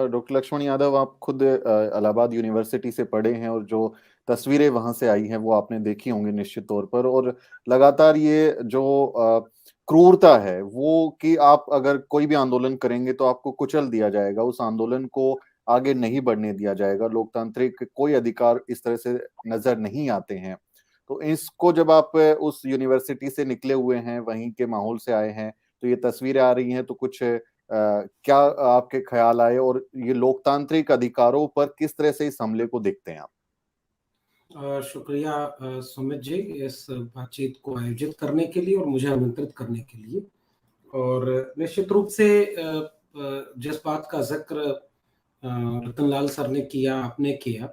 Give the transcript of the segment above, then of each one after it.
Doctor Lakshman Yadav, आप खुद Allahabad university से पढ़े हैं और जो तस्वीरें वहां से आई हैं वो आपने देखी होंगी निश्चित तौर पर। और लगातार ये जो क्रूरता है वो कि आप अगर कोई भी आंदोलन करेंगे तो आपको कुचल दिया जाएगा, उस आंदोलन को आगे नहीं बढ़ने दिया जाएगा, लोकतांत्रिक कोई अधिकार इस तरह से नजर नहीं आते हैं। तो इसको जब आप उस यूनिवर्सिटी से निकले हुए हैं, वहीं के माहौल से आए हैं, तो ये तस्वीरें आ रही हैं, तो कुछ क्या आपके ख्याल आए और ये लोकतांत्रिक अधिकारों पर किस तरह से इस हमले को देखते हैं आप? शुक्रिया सुमित जी, इस बातचीत को आयोजित करने के लिए और मुझे आमंत्रित करने के लिए। और निश्चित रूप से जिस बात का जिक्र रतनलाल सर ने किया, आपने किया,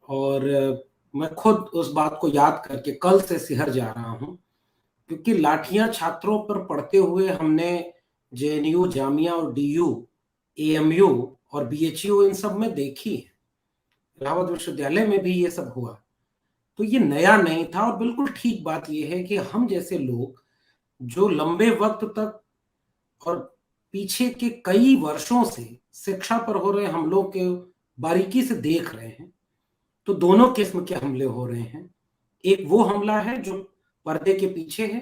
और मैं खुद उस बात को याद करके कल से सिहर जा रहा हूं, क्योंकि लाठियां छात्रों पर पड़ते हुए हमने जेएनयू, जामिया और डीयू, एएमयू और बीएचयू इन सब में देखी है। इलाहाबाद विश्वविद्यालय में भी ये सब हुआ, तो ये नया नहीं था। और बिल्कुल ठीक बात ये है कि हम जैसे लोग जो लंबे वक्त तक और पीछे के कई वर्षों से शिक्षा पर हो रहे हमलों के बारीकी से देख रहे हैं, तो दोनों किस्म के हमले हो रहे हैं। एक वो हमला है जो पर्दे के पीछे है,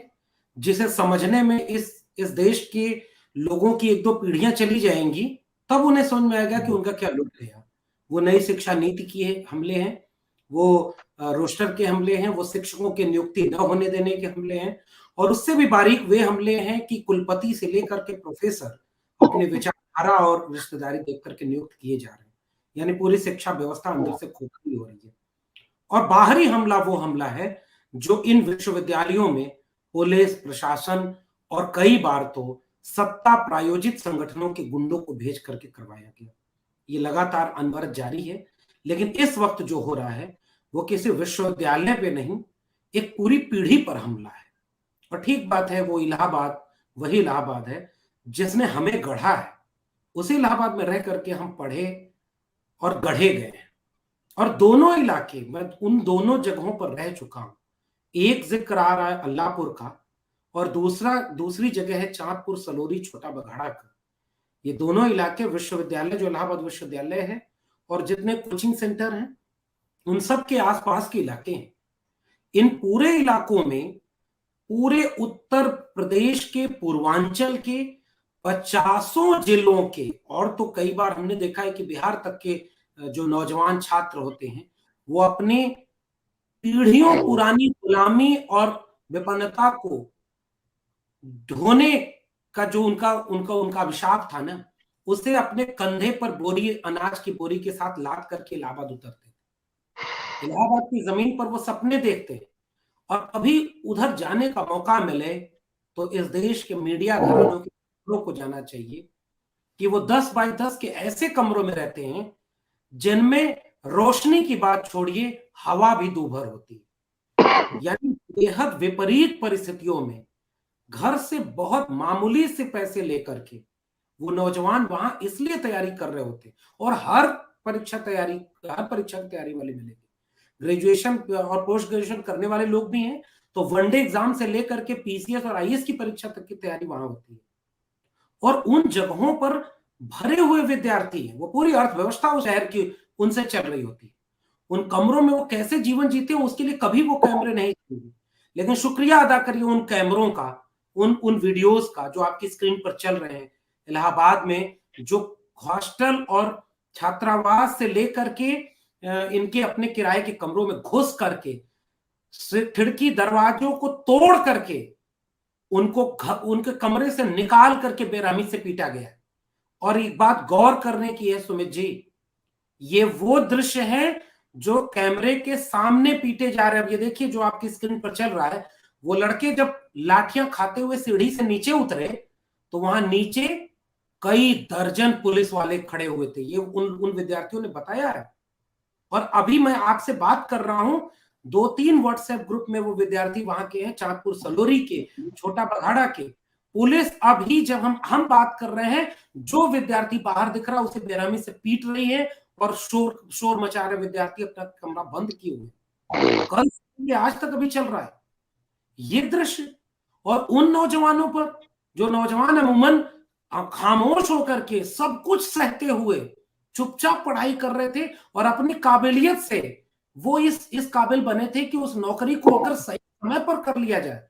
जिसे समझने में इस देश के लोगों की एक दो पीढ़ियां चली जाएंगी, तब उन्हें समझ में आएगा कि उनका क्या लुट गया। वो नई शिक्षा नीति की हमले हैं, वो रोस्टर के हमले हैं, वो शिक्षकों की नियुक्ति न होने देने के हमले हैं, और उससे भी बारीक वे हमले हैं कि कुलपति से लेकर के प्रोफेसर अपने विचारधारा और रिश्तेदारी देख करके नियुक्त किए जा रहे हैं। यानी पूरी शिक्षा व्यवस्था अंदर से खोखली हो रही है। और बाहरी हमला वो हमला है जो इन विश्वविद्यालयों में पुलिस प्रशासन और कई बार तो सत्ता प्रायोजित संगठनों के गुंडों को भेज करके करवाया गया। ये लगातार अनवरत जारी है, लेकिन इस वक्त जो हो रहा है वो किसी विश्वविद्यालय पे नहीं, एक पूरी पीढ़ी पर हमला है। और ठीक बात है, वो इलाहाबाद वही इलाहाबाद है जिसने हमें गढ़ा है। उसी इलाहाबाद में रह करके हम पढ़े और गढ़े गए हैं। और दोनों इलाके, मैं उन दोनों जगहों पर रह चुका हूं। एक जिक्र आ रहा है अल्लाहपुर का, और दूसरी जगह है चांदपुर, सलोरी, छोटा बघाड़ा का। ये दोनों इलाके विश्वविद्यालय, जो इलाहाबाद विश्वविद्यालय है और जितने कोचिंग सेंटर हैं, उन सब के आसपास के इलाके हैं। इन पूरे इलाकों में पूरे उत्तर प्रदेश के पूर्वांचल के 50 जिलों के, और तो कई बार हमने देखा है कि बिहार तक के जो नौजवान छात्र होते हैं, वो अपनी पीढ़ियों पुरानी गुलामी और विपन्नता को ढोने का जो उनका उनका उनका अभिशाप था ना, उसे अपने कंधे पर बोरी, अनाज की बोरी के साथ लाद करके इलाहाबाद उतरते थे। इलाहाबाद की जमीन पर वो सपने देखते हैं। और कभी उधर जाने का मौका मिले तो इस देश के मीडिया घरानों के लोगों को जाना चाहिए कि वो 10 बाई 10 के ऐसे कमरों में रहते हैं जिनमें रोशनी की बात छोड़िए, हवा भी दूभर होती है। यानी बेहद विपरीत परिस्थितियों में घर से बहुत मामूली से पैसे लेकर के वो नौजवान वहां इसलिए तैयारी कर रहे होते, और हर परीक्षा की तैयारी वाले मिलेंगे। ग्रेजुएशन और पोस्ट ग्रेजुएशन करने वाले लोग भी हैं, तो वनडे एग्जाम से लेकर के पीसीएस और आईएएस की परीक्षा तक की तैयारी वहां होती है। और उन जगहों पर भरे हुए विद्यार्थी हैं, वो पूरी अर्थव्यवस्था उस शहर की उनसे चल रही होती है। उन कमरों में वो कैसे जीवन जीते हैं उसके लिए कभी वो कैमरे नहीं चाहिए। लेकिन शुक्रिया अदा करिए उन कैमरों का, उन वीडियोस का जो आपकी स्क्रीन पर चल रहे हैं। इलाहाबाद में जो हॉस्टल और छात्रावास से लेकर के इनके अपने किराए के कमरों में घुस करके, खिड़की दरवाजों को तोड़ करके उनको उनके कमरे से निकाल करके बेरहमी से पीटा गया है। और एक बात गौर करने की है सुमित जी, ये वो दृश्य है जो कैमरे के सामने पीटे जा रहे हैं। अब ये देखिए जो आपकी स्क्रीन पर चल रहा है, वो लड़के जब लाठियां खाते हुए सीढ़ी से नीचे उतरे तो वहां नीचे कई दर्जन पुलिस वाले खड़े हुए थे। ये उन विद्यार्थियों ने बताया है। और अभी मैं आपसे बात कर रहा हूं, 2-3 व्हाट्सएप ग्रुप में वो विद्यार्थी वहां के हैं, चांदपुर सलोरी के, छोटा बघाड़ा के। पुलिस अभी जब हम बात कर रहे हैं, जो विद्यार्थी बाहर दिख रहा है उसे बेरहमी से पीट रही है और शोर मचा रहे विद्यार्थी अपना कमरा बंद किए हुए। कल से आज तक अभी चल रहा है ये दृश्य। और उन नौजवानों पर, जो नौजवान अमूमन खामोश होकर के सब कुछ सहते हुए चुपचाप पढ़ाई कर रहे थे और अपनी काबिलियत से वो इस काबिल बने थे कि उस नौकरी को अगर सही समय पर कर लिया जाए,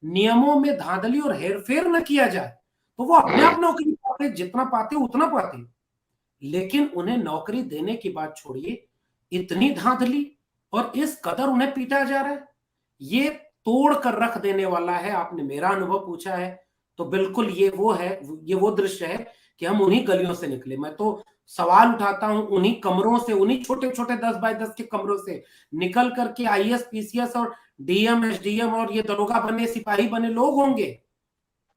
नियमों में धांधली और हेरफेर न किया जाए, तो वो अपने आप नौकरी पाते, जितना पाते उतना पाते। लेकिन उन्हें नौकरी देने की बात छोड़िए, इतनी धांधली और इस कदर उन्हें पीटा जा रहा है, ये तोड़ कर रख देने वाला है। आपने मेरा अनुभव पूछा है, तो बिल्कुल ये वो दृश्य है कि हम उन्हीं गलियों से निकले। मैं तो सवाल उठाता हूं, उन्हीं कमरों से, उन्हीं छोटे छोटे 10 बाय 10 के कमरों से निकल करके आईएएस पीसीएस और डीएम एसडीएम और ये दरोगा बने, सिपाही बने लोग होंगे।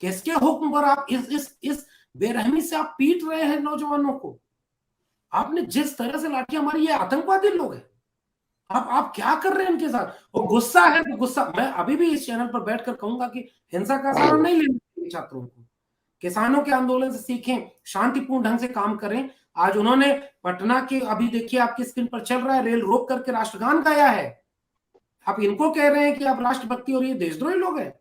किसके हुक्म पर आप इस बेरहमी से आप पीट रहे हैं नौजवानों को? आपने जिस तरह से लाठियां मारी, ये आतंकवादी लोग हैं। आप क्या कर रहे हैं इनके साथ? और गुस्सा है तो गुस्सा, मैं अभी भी इस चैनल पर बैठकर कहूंगा कि हिंसा का सहारा नहीं लेना चाहिए छात्रों को। किसानों के आंदोलन से सीखें, शांतिपूर्ण ढंग से काम करें। आज उन्होंने पटना के, अभी देखिए आपकी स्क्रीन पर चल रहा है, रेल रोक करके राष्ट्रगान गाया है। आप इनको कह रहे हैं कि आप राष्ट्रभक्ति और ये देशद्रोही लोग हैं।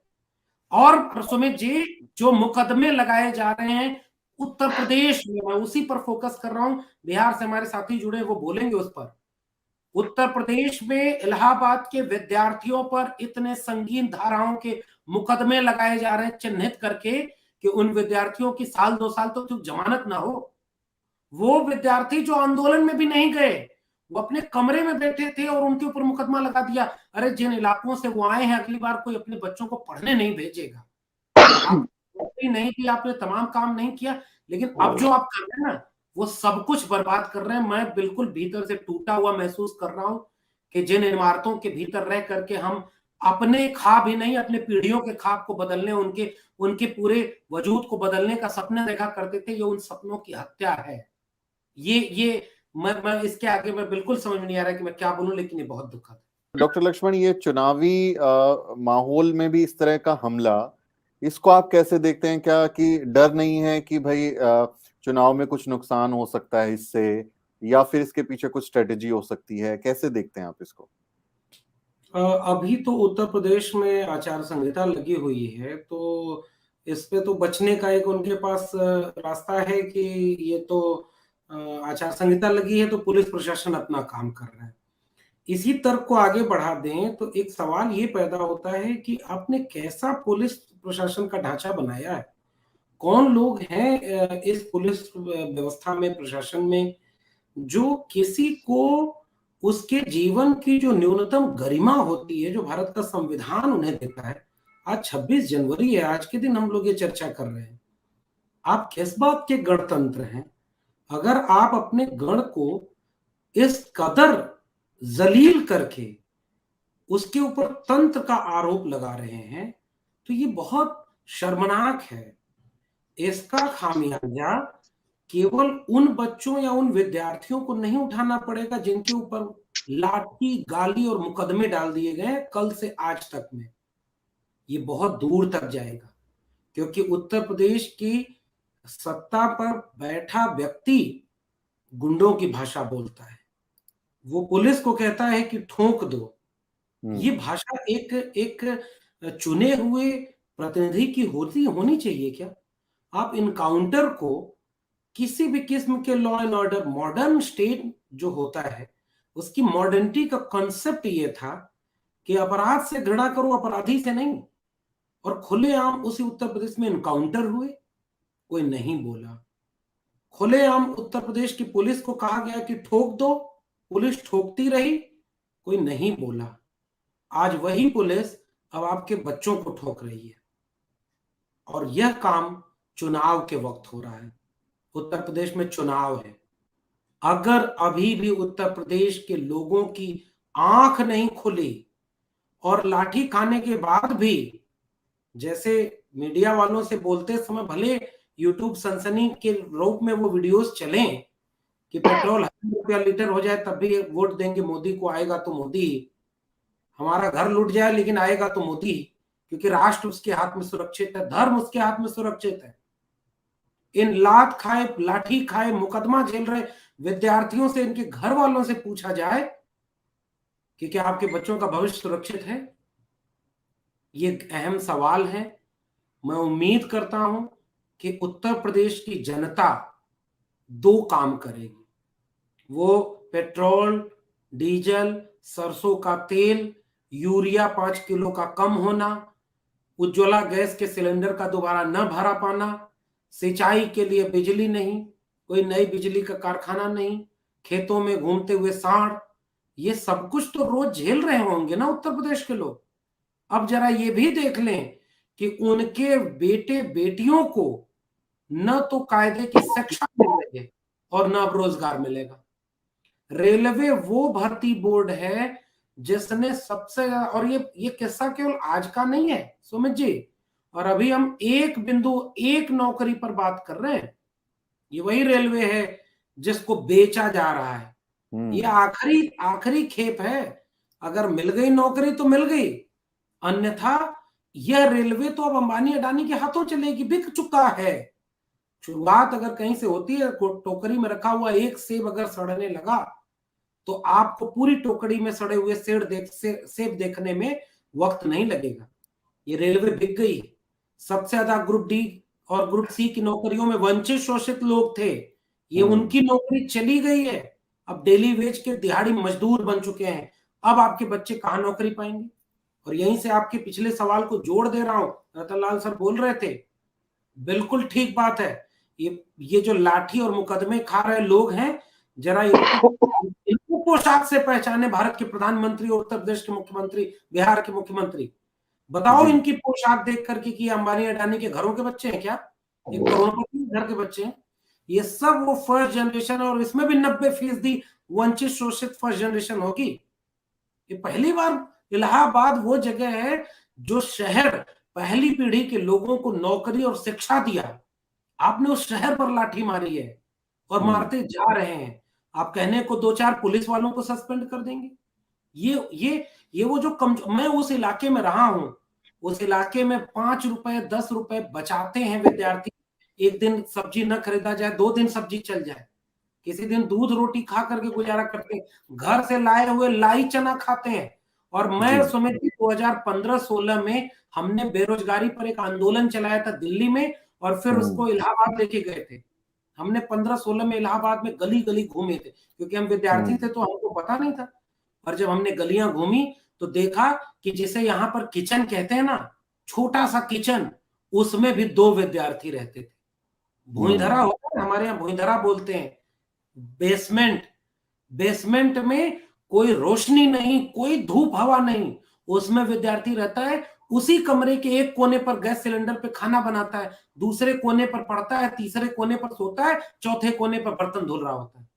और सुमित जी, जो मुकदमे लगाए जा रहे हैं उत्तर प्रदेश में, मैं उसी पर फोकस कर रहा हूं, बिहार से हमारे साथी जुड़े, वो बोलेंगे उस पर। उत्तर प्रदेश में इलाहाबाद के विद्यार्थियों पर इतने संगीन धाराओं के मुकदमे लगाए जा रहे हैं, चिन्हित करके, कि उन विद्यार्थियों की साल 2 साल तो जमानत ना हो। वो विद्यार्थी जो आंदोलन में भी नहीं गए, वो अपने कमरे में बैठे थे और उनके ऊपर मुकदमा लगा दिया। अरे जिन इलाकों से वो आए हैं, अगली बार कोई अपने बच्चों को पढ़ने नहीं भेजेगा। आप नहीं किया, आपने तमाम काम नहीं किया, लेकिन अब जो आप कर रहे हैं ना, वो सब कुछ बर्बाद कर रहे हैं। मैं बिल्कुल भीतर से टूटा हुआ महसूस कर रहा हूं कि जिन इमारतों के भीतर रह करके हम अपने ख्वाब ही नहीं, अपने पीढ़ियों के ख्वाब को बदलने, उनके उनके पूरे वजूद को बदलने का सपने देखा करते थे, ये उन सपनों की हत्या है। ये मैं इसके आगे मैं बिल्कुल समझ में नहीं आ रहा कि मैं क्या बोलूं, लेकिन ये बहुत दुखद है। डॉक्टर लक्ष्मण, ये चुनावी माहौल में भी इस तरह का हमला, इसको आप कैसे देखते हैं? क्या कि डर नहीं है कि भाई चुनाव में कुछ नुकसान हो सकता है इससे, या फिर इसके पीछे कुछ स्ट्रेटेजी हो सकती है? कैसे देखते हैं आप इसको? अभी तो उत्तर प्रदेश में आचार संहिता लगी हुई है, तो इस पे तो बचने का एक उनके पास रास्ता है कि ये तो आचार संहिता लगी है तो पुलिस प्रशासन अपना काम कर रहा है। इसी तर्क को आगे बढ़ा दें तो एक सवाल ये पैदा होता है कि आपने कैसा पुलिस प्रशासन का ढांचा बनाया है? कौन लोग हैं इस पुलिस व्यवस्था में, प्रशासन में, जो किसी को उसके जीवन की जो न्यूनतम गरिमा होती है, जो भारत का संविधान उन्हें देता है। आज 26 जनवरी है, आज के दिन हम लोग ये चर्चा कर रहे हैं। आप किस बात के गणतंत्र हैं अगर आप अपने गण को इस कदर जलील करके उसके ऊपर तंत्र का आरोप लगा रहे हैं? तो ये बहुत शर्मनाक है। इसका खामियाजा केवल उन बच्चों या उन विद्यार्थियों को नहीं उठाना पड़ेगा जिनके ऊपर लाठी, गाली और मुकदमे डाल दिए गए कल से आज तक में। ये बहुत दूर तक जाएगा, क्योंकि उत्तर प्रदेश की सत्ता पर बैठा व्यक्ति गुंडों की भाषा बोलता है। वो पुलिस को कहता है कि ठोक दो। ये भाषा एक एक चुने हुए प्रतिनिधि की होनी चाहिए क्या? आप इनकाउंटर को किसी भी किस्म के law and order, modern state जो होता है, उसकी मॉडर्निटी का कॉन्सेप्ट ये था कि अपराध से घृणा करो, अपराधी से नहीं। और खुलेआम उसी उत्तर प्रदेश में इनकाउंटर हुए, कोई नहीं बोला। खुलेआम उत्तर प्रदेश की पुलिस को कहा गया कि ठोक दो, पुलिस ठोकती रही, कोई नहीं बोला। आज वही पुलिस अब आपके बच्चों को ठोक रही है, और यह काम चुनाव के वक्त हो रहा है। उत्तर प्रदेश में चुनाव है। अगर अभी भी उत्तर प्रदेश के लोगों की आंख नहीं खुली और लाठी खाने के बाद भी, जैसे मीडिया वालों से बोलते समय भले यूट्यूब सनसनी के रूप में वो वीडियोस चलें कि पेट्रोल ₹100 लीटर हो जाए तब भी वोट देंगे मोदी को, आएगा तो मोदी, हमारा घर लूट जाए लेकिन आएगा तो मोदी, क्योंकि राष्ट्र उसके हाथ में सुरक्षित है, धर्म उसके हाथ में सुरक्षित है। इन लात खाए, लाठी खाए, मुकदमा झेल रहे विद्यार्थियों से, इनके घर वालों से पूछा जाए कि क्या आपके बच्चों का भविष्य सुरक्षित है? ये एक अहम सवाल है। मैं उम्मीद करता हूं कि उत्तर प्रदेश की जनता दो काम करेगी। वो पेट्रोल, डीजल, सरसों का तेल, यूरिया 5 किलो का कम होना, उज्ज्वला गैस के सिलेंडर का दोबारा न भरा पाना, सिंचाई के लिए बिजली नहीं, कोई नई बिजली का कारखाना नहीं, खेतों में घूमते हुए सांड, ये सब कुछ तो रोज झेल रहे होंगे ना उत्तर प्रदेश के लोग। अब जरा ये भी देख लें कि उनके बेटे बेटियों को न तो कायदे की शिक्षा मिल रही है और न अब रोजगार मिलेगा। रेलवे वो भर्ती बोर्ड है जिसने सबसे ज्यादा, और ये किस्सा केवल आज का नहीं है सुमित जी, और अभी हम एक बिंदु एक नौकरी पर बात कर रहे हैं। ये वही रेलवे है जिसको बेचा जा रहा है। ये आखिरी आखिरी खेप है। अगर मिल गई नौकरी तो मिल गई, अन्यथा यह रेलवे तो अब अंबानी अडानी के हाथों चलेगी, बिक चुका है। शुरुआत अगर कहीं से होती है, टोकरी में रखा हुआ एक सेब अगर सड़ने लगा तो आपको पूरी टोकरी में सड़े हुए सेब देखने में वक्त नहीं लगेगा। ये रेलवे बिक गई है। सबसे ज्यादा ग्रुप डी और ग्रुप सी की नौकरियों में वंचित शोषित लोग थे, ये उनकी नौकरी चली गई है। अब डेली वेज के दिहाड़ी मजदूर बन चुके हैं। अब आपके बच्चे कहां नौकरी पाएंगे? और यहीं से आपके पिछले सवाल को जोड़ दे रहा हूं, रतनलाल सर बोल रहे थे, बिल्कुल ठीक बात है। ये जो लाठी और मुकदमे खा रहे लोग हैं, जरा इनको पोशाक से पहचाने भारत के प्रधानमंत्री, उत्तर प्रदेश के मुख्यमंत्री, बिहार के मुख्यमंत्री। बताओ इनकी पोशाक देख करके कि अंबानी अडानी के घरों के बच्चे हैं क्या? एक करोड़पति घर के बच्चे हैं। ये सब वो फर्स्ट जनरेशन, और इसमें भी 90% वंचित शोषित फर्स्ट जनरेशन होगी। ये पहली बार इलाहाबाद वो जगह है जो शहर पहली पीढ़ी के लोगों को नौकरी और शिक्षा दिया, आपने उस शहर पर लाठी मारी है और मारते जा रहे हैं। आप कहने को 2-4 पुलिस वालों को सस्पेंड कर देंगे। ये वो जो मैं उस इलाके में रहा हूं, उस इलाके में 5 रुपए 10 रुपए बचाते हैं विद्यार्थी। एक दिन सब्जी न खरीदा जाए, 2 दिन सब्जी चल जाए, किसी दिन दूध रोटी खा करके गुजारा करते हैं, घर से लाए हुए लाई चना खाते हैं। और मैं सुमित जी 2015-16 में हमने बेरोजगारी पर एक आंदोलन चलाया था दिल्ली में, और फिर उसको इलाहाबाद लेके गए थे। हमने 15-16 में इलाहाबाद में गली गली घूमे थे, क्योंकि हम विद्यार्थी थे तो हमको पता नहीं था। और जब हमने गलियां घूमी तो देखा कि जिसे यहाँ पर किचन कहते हैं ना, छोटा सा किचन, उसमें भी 2 विद्यार्थी रहते थे। भूइंधरा होता है, हमारे यहाँ भूइंधरा बोलते हैं। बेसमेंट, बेसमेंट में कोई रोशनी नहीं, कोई धूप हवा नहीं, उसमें विद्यार्थी रहता है। उसी कमरे के एक कोने पर गैस सिलेंडर पे खाना बनाता है, दूसरे कोने पर पढ़ता है, तीसरे कोने पर सोता है, चौथे कोने पर बर्तन धुल रहा होता है।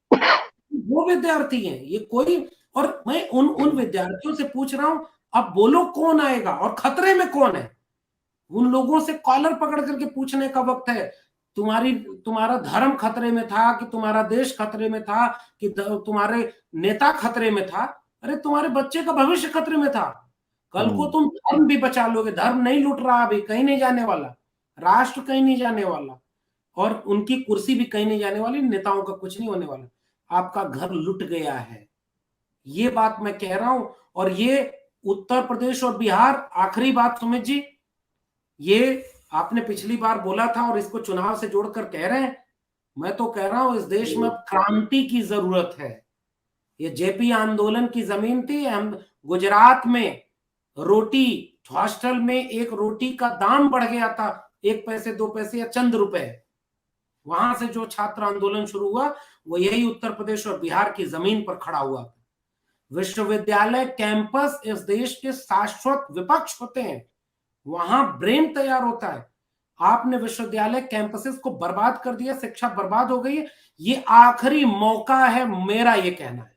वो विद्यार्थी हैं ये कोई। और मैं उन विद्यार्थियों से पूछ रहा हूं, अब बोलो कौन आएगा और खतरे में कौन है? उन लोगों से कॉलर पकड़ करके पूछने का वक्त है, तुम्हारा धर्म खतरे में था कि तुम्हारा देश खतरे में था कि तुम्हारे नेता खतरे में था? अरे तुम्हारे बच्चे का भविष्य खतरे में था। कल को तुम धर्म भी बचा लोगे, धर्म नहीं लूट रहा, अभी कहीं नहीं जाने वाला, राष्ट्र कहीं नहीं जाने वाला, और उनकी कुर्सी भी कहीं नहीं जाने वाली, नेताओं का कुछ नहीं होने वाला। आपका घर लुट गया है, ये बात मैं कह रहा हूं। और ये उत्तर प्रदेश और बिहार, आखिरी बात सुमित जी, ये आपने पिछली बार बोला था और इसको चुनाव से जोड़कर कह रहे हैं, मैं तो कह रहा हूं इस देश में अब क्रांति की जरूरत है। ये जेपी आंदोलन की जमीन थी। हम गुजरात में रोटी, हॉस्टल में एक रोटी का दाम बढ़ गया था, 1 पैसे 2 पैसे या चंद रुपए। वहां से जो छात्र आंदोलन शुरू हुआ वो यही उत्तर प्रदेश और बिहार की जमीन पर खड़ा हुआ। विश्वविद्यालय कैंपस इस देश के शाश्वत विपक्ष होते हैं, वहां ब्रेन तैयार होता है। आपने विश्वविद्यालय कैंपसेस को बर्बाद कर दिया, शिक्षा बर्बाद हो गई है। ये आखिरी मौका है, मेरा ये कहना है।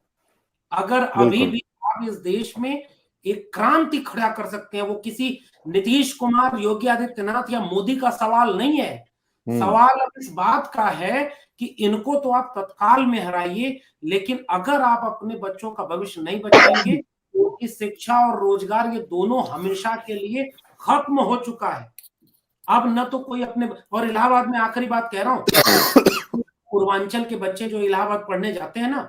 अगर अभी भी आप इस देश में एक क्रांति खड़ा कर सकते हैं, वो किसी नीतीश कुमार, योगी आदित्यनाथ या मोदी का सवाल नहीं है। सवाल अब इस बात का है कि इनको तो आप तत्काल में हराइए, लेकिन अगर आप अपने बच्चों का भविष्य नहीं बचाएंगे, तो उनकी शिक्षा और रोजगार ये दोनों हमेशा के लिए खत्म हो चुका है। अब न तो कोई अपने, और इलाहाबाद में आखिरी बात कह रहा हूं, पूर्वांचल के बच्चे जो इलाहाबाद पढ़ने जाते हैं ना,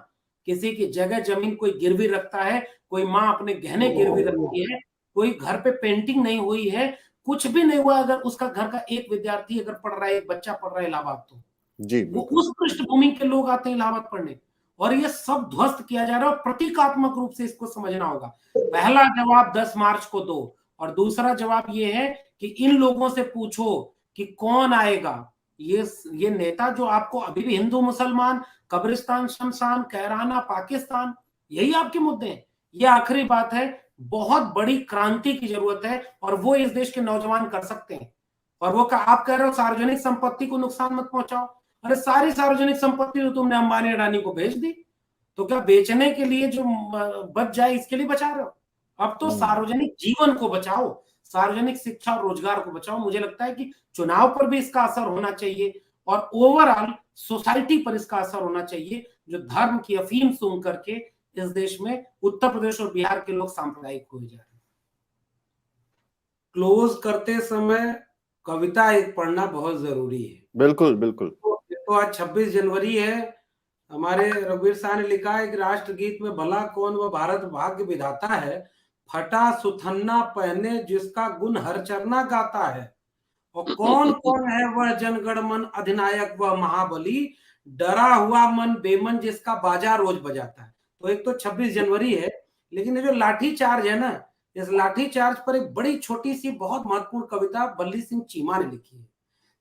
किसी की जगह जमीन कोई गिरवी रखता है, कोई माँ अपने गहने गिरवी रखती है, कोई घर पे पेंटिंग नहीं हुई है, कुछ भी नहीं हुआ, अगर उसका घर का एक विद्यार्थी अगर पढ़ रहा है, एक बच्चा पढ़ रहा है इलाहाबाद, तो जी वो उस पृष्ठभूमि के लोग आते हैं इलाहाबाद पढ़ने। और ये सब ध्वस्त किया जा रहा है। प्रतीकात्मक रूप से इसको समझना होगा। पहला जवाब 10 मार्च को दो, और दूसरा जवाब ये है कि इन लोगों से पूछो कि कौन आएगा। ये नेता जो आपको अभी भी हिंदू मुसलमान, कब्रिस्तान शमशान, कैराना पाकिस्तान, यही आपके मुद्दे हैं। ये आखिरी बात है, बहुत बड़ी क्रांति की जरूरत है और वो इस देश के नौजवान कर सकते हैं। और वो आप कह रहे हो सार्वजनिक संपत्ति को नुकसान मत पहुंचाओ, अरे सारी सार्वजनिक संपत्ति तो तुमने अंबानी अडानी को भेज दी, तो क्या बेचने के लिए जो बच जाए इसके लिए बचा रहे हो? अब तो सार्वजनिक जीवन को बचाओ, सार्वजनिक शिक्षा और रोजगार को बचाओ। मुझे लगता है कि चुनाव पर भी इसका असर होना चाहिए और ओवरऑल सोसाइटी पर इसका असर होना चाहिए, जो धर्म की अफीम सूंघ करके इस देश में उत्तर प्रदेश और बिहार के लोग सांप्रदायिक हो जा रहे हैं। क्लोज करते समय कविता एक पढ़ना बहुत जरूरी है। बिल्कुल बिल्कुल। तो आज 26 जनवरी है। हमारे रघुवीर शाह ने लिखा है कि राष्ट्रगीत में भला कौन वह भारत भाग्य विधाता है, फटा सुथन्ना पहने जिसका गुण हर चरना गाता है, और कौन कौन है वह जनगण मन अधिनायक वह महाबली, डरा हुआ मन बेमन जिसका बाजा रोज बजाता है। तो एक तो 26 जनवरी है, लेकिन ये जो लाठी चार्ज है ना, इस लाठी चार्ज पर एक बड़ी छोटी सी बहुत महत्वपूर्ण कविता बल्ली सिंह चीमा ने लिखी है।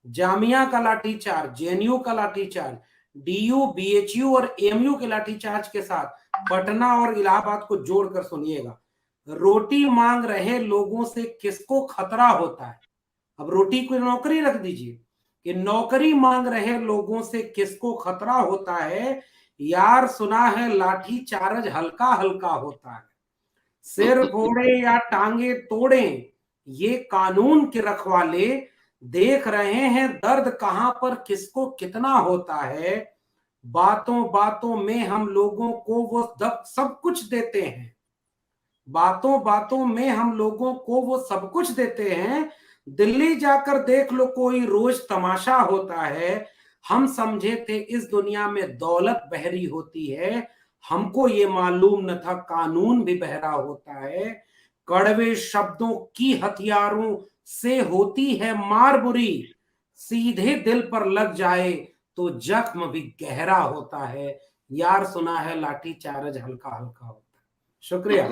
जामिया का लाठी चार्ज, जेएनयू का लाठी चार्ज, डीयू, बीएचयू और एमयू के लाठी चार्ज के साथ पटना और इलाहाबाद को जोड़कर सुनिएगा। रोटी मांग रहे लोगों से किसको खतरा होता है। अब रोटी को नौकरी रख दीजिए कि नौकरी मांग रहे लोगों से किसको खतरा होता है, यार सुना है लाठी चार्ज हल्का हल्का होता है, सिर फोड़े या टांगे तोड़े ये कानून के रखवाले, देख रहे हैं दर्द कहां पर किसको कितना होता है, बातों बातों में हम लोगों को वो सब कुछ देते हैं, बातों बातों में हम लोगों को वो सब कुछ देते हैं, दिल्ली जाकर देख लो कोई रोज तमाशा होता है, हम समझे थे इस दुनिया में दौलत बहरी होती है, हमको ये मालूम न था कानून भी बहरा होता है, कड़वे शब्दों की हथियारों से होती है मार बुरी, सीधे दिल पर लग जाए तो जख्म भी गहरा होता है, यार सुना है लाठी चार्ज हल्का हल्का होता है। शुक्रिया।